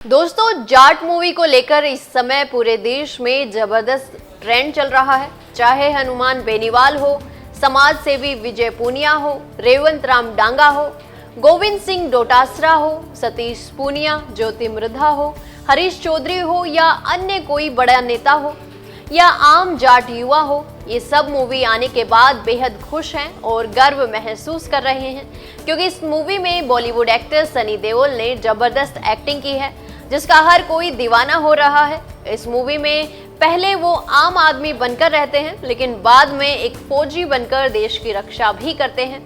दोस्तों, जाट मूवी को लेकर इस समय पूरे देश में जबरदस्त ट्रेंड चल रहा है। चाहे हनुमान बेनीवाल हो, समाज सेवी विजय पूनिया हो, रेवंत राम डांगा हो, गोविंद सिंह डोटासरा हो, सतीश पूनिया, ज्योति मृधा हो, हरीश चौधरी हो या अन्य कोई बड़ा नेता हो या आम जाट युवा हो, ये सब मूवी आने के बाद बेहद खुश हैं और गर्व महसूस कर रहे हैं, क्योंकि इस मूवी में बॉलीवुड एक्टर सनी देओल ने जबरदस्त एक्टिंग की है, जिसका हर कोई दीवाना हो रहा है। इस मूवी में पहले वो आम आदमी बनकर रहते हैं, लेकिन बाद में एक फौजी बनकर देश की रक्षा भी करते हैं।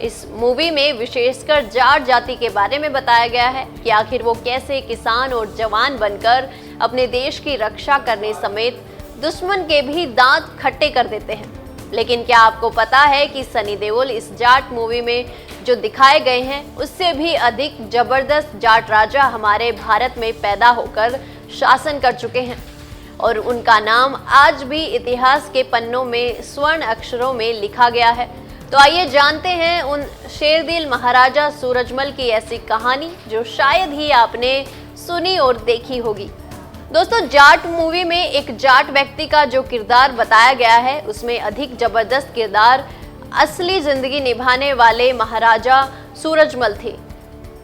इस मूवी में विशेषकर जाट जाति के बारे में बताया गया है कि आखिर वो कैसे किसान और जवान बनकर अपने देश की रक्षा करने समेत दुश्मन के भी दांत खट्टे कर देते हैं। लेकिन क्या आपको पता है कि सनी देओल इस जाट मूवी में जो दिखाए गए हैं उससे भी अधिक जबरदस्त जाट राजा हमारे भारत में पैदा होकर शासन कर चुके हैं और उनका नाम आज भी इतिहास के पन्नों में स्वर्ण अक्षरों में लिखा गया है। तो आइए जानते हैं उन शेरदिल महाराजा सूरजमल की ऐसी कहानी जो शायद ही आपने सुनी और देखी होगी। दोस्तों, जाट मूवी में एक जाट व्यक्ति का जो किरदार बताया गया है उसमें अधिक जबरदस्त किरदार असली जिंदगी निभाने वाले महाराजा सूरजमल थे,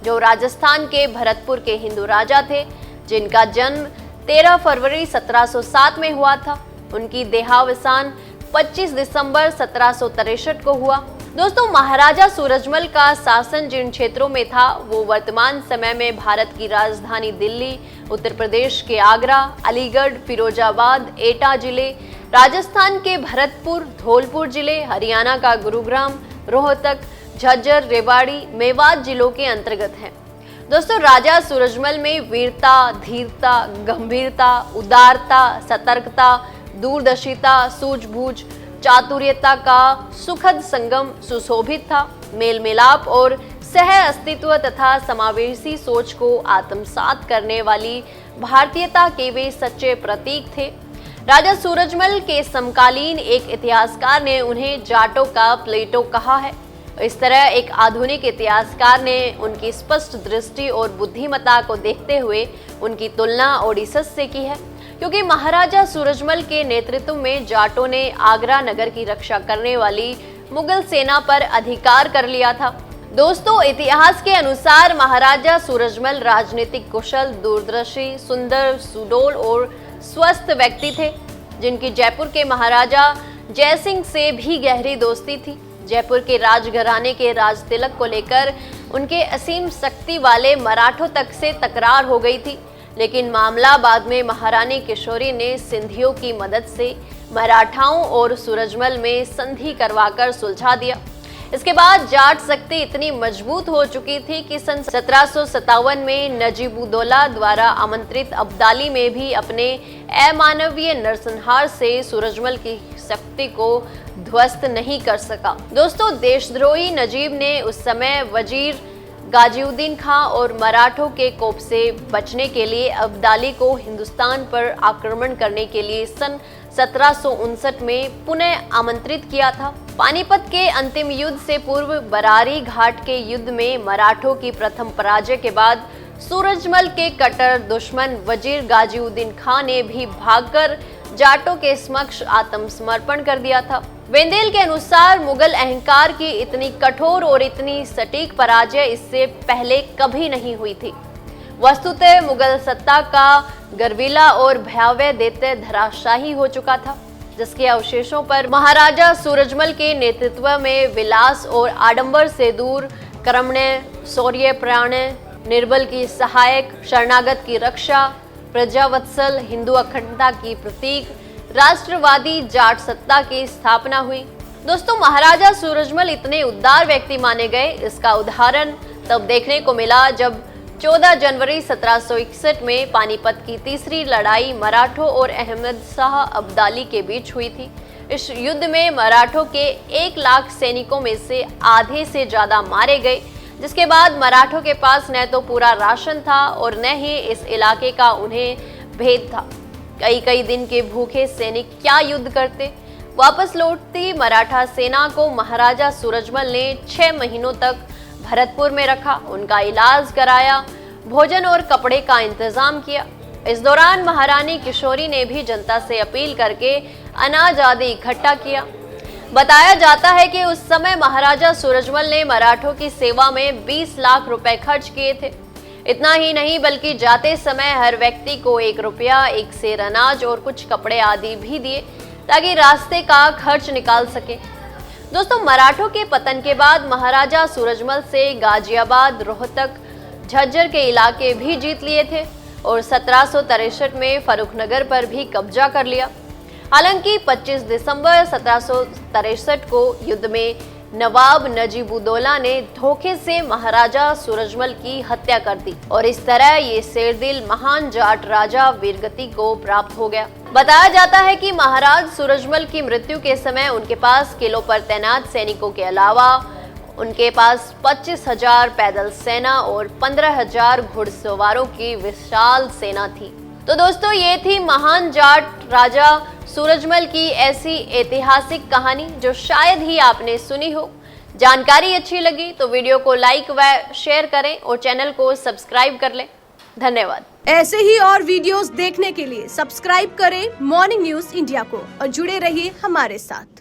जो राजस्थान के भरतपुर के हिंदू राजा थे, जिनका जन्म 13 फरवरी 1707 में हुआ था। उनकी देहावसान 25 दिसंबर 1763 को हुआ। दोस्तों, महाराजा सूरजमल का शासन जिन क्षेत्रों में था वो वर्तमान समय में भारत की राजधानी दिल्ली, उत्तर प्रदेश के आगरा, अलीगढ़, फिरोजाबाद, एटा जिले, राजस्थान के भरतपुर, धौलपुर जिले, हरियाणा का गुरुग्राम, रोहतक, झज्जर, रेवाड़ी, मेवात जिलों के अंतर्गत हैं। दोस्तों, राजा सूरजमल में वीरता, धीरता, गंभीरता, उदारता, सतर्कता, दूरदर्शिता, सूझबूझ, चातुर्यता का सुखद संगम सुशोभित था। मेल मिलाप और सह अस्तित्व तथा समावेशी सोच को आत्मसात करने वाली भारतीयता के वे सच्चे प्रतीक थे। राजा सूरजमल के समकालीन एक इतिहासकार ने उन्हें जाटों का प्लेटो कहा है। इस तरह एक आधुनिक इतिहासकार ने उनकी स्पष्ट दृष्टि और बुद्धिमत्ता को देखते हुए उनकी तुलना ओडिसस से की है, क्योंकि महाराजा सूरजमल के नेतृत्व में जाटों ने आगरा नगर की रक्षा करने वाली मुगल सेना पर अधिकार कर लिया था। दोस्तों, इतिहास के अनुसार महाराजा सूरजमल राजनीतिक कुशल, दूरदर्शी, सुंदर, सुडौल और स्वस्थ व्यक्ति थे, जिनकी जयपुर के महाराजा जयसिंह से भी गहरी दोस्ती थी। जयपुर के राजघराने के राज तिलक को लेकर उनके असीम शक्ति वाले मराठों तक से तकरार हो गई थी, लेकिन मामला बाद में महारानी किशोरी ने सिंधियों की मदद से मराठाओं और सूरजमल में संधि करवाकर सुलझा दिया। इसके बाद जाट शक्ति इतनी मजबूत हो चुकी थी कि सन 1757 में नजीबुद्दौला द्वारा आमंत्रित अब्दाली में भी अपने अमानवीय नरसंहार से सूरजमल की शक्ति को ध्वस्त नहीं कर सका। दोस्तों, देशद्रोही नजीब ने उस समय वजीर गाजीउद्दीन खां और मराठों के कोप से बचने के लिए अब्दाली को हिंदुस्तान पर आक्रमण करने के लिए सन 1759 में पुनः आमंत्रित किया था। पानीपत के अंतिम युद्ध से पूर्व बरारी घाट के युद्ध में मराठों की प्रथम पराजय के बाद सूरजमल के कट्टर दुश्मन वजीर गाजीउद्दीन खां ने भी भागकर जाटों के समक्ष आत्मसमर्पण कर दिया था। वेंदेल के अनुसार मुगल अहंकार की इतनी कठोर और इतनी सटीक पराजय इससे पहले कभी नहीं हुई थी। वस्तुतः मुगल सत्ता का गर्वीला और भयावह दैत्य धराशाही हो चुका था, जिसके अवशेषों पर महाराजा सूरजमल के नेतृत्व में विलास और आडंबर से दूर कर्मण्य, शौर्यपरायण, निर्बल की सहायक, शरणागत की रक्षा, प्रजावत्सल, हिंदू अखंडता की प्रतीक, राष्ट्रवादी जाट सत्ता की स्थापना हुई। दोस्तों, महाराजा सूरजमल इतने उदार व्यक्ति माने गए, इसका उदाहरण तब देखने को मिला जब 14 जनवरी 1761 में पानीपत की तीसरी लड़ाई मराठों और अहमद शाह अब्दाली के बीच हुई थी। इस युद्ध में मराठों के 1 लाख सैनिकों में से आधे से ज्यादा मारे गए, जिसके बाद मराठों के पास न तो पूरा राशन था और न ही इस इलाके का उन्हें भेद था। कई दिन के भूखे सैनिक क्या युद्ध करते। वापस लौटती मराठा सेना को महाराजा सूरजमल ने 6 महीनों तक भरतपुर में रखा, उनका इलाज कराया, भोजन और कपड़े का इंतजाम किया। इस दौरान महारानी किशोरी ने भी जनता से अपील करके अनाज आदि इकट्ठा किया। बताया जाता है कि उस समय महाराजा सूरजमल ने मराठों की सेवा में 20 लाख रुपए खर्च किए थे। इतना ही नहीं बल्कि जाते समय हर व्यक्ति को 1 रुपया, 1 सेर अनाज और कुछ कपड़े आदि भी दिए ताकि रास्ते का खर्च निकाल सके। दोस्तों, मराठों के पतन के बाद महाराजा सूरजमल से गाजियाबाद, रोहतक, झज्जर के इलाके भी जीत लिए थे और 1763 में फर्रुखनगर पर भी कब्जा कर लिया। हालांकि 25 दिसंबर 1763 को युद्ध में नवाब नजीबुद्दौला ने धोखे से महाराजा सूरजमल की हत्या कर दी और इस तरह ये शेरदिल महान जाट राजा वीरगति को प्राप्त हो गया। बताया जाता है कि महाराज सूरजमल की मृत्यु के समय उनके पास किलों पर तैनात सैनिकों के अलावा उनके पास 25,000 पैदल सेना और 15,000 घुड़सवारों की विशाल सेना थी। तो दोस्तों, ये थी महान जाट राजा सूरजमल की ऐसी ऐतिहासिक कहानी जो शायद ही आपने सुनी हो। जानकारी अच्छी लगी तो वीडियो को लाइक व शेयर करें और चैनल को सब्सक्राइब कर लें। धन्यवाद। ऐसे ही और वीडियोस देखने के लिए सब्सक्राइब करें मॉर्निंग न्यूज इंडिया को और जुड़े रहिए हमारे साथ।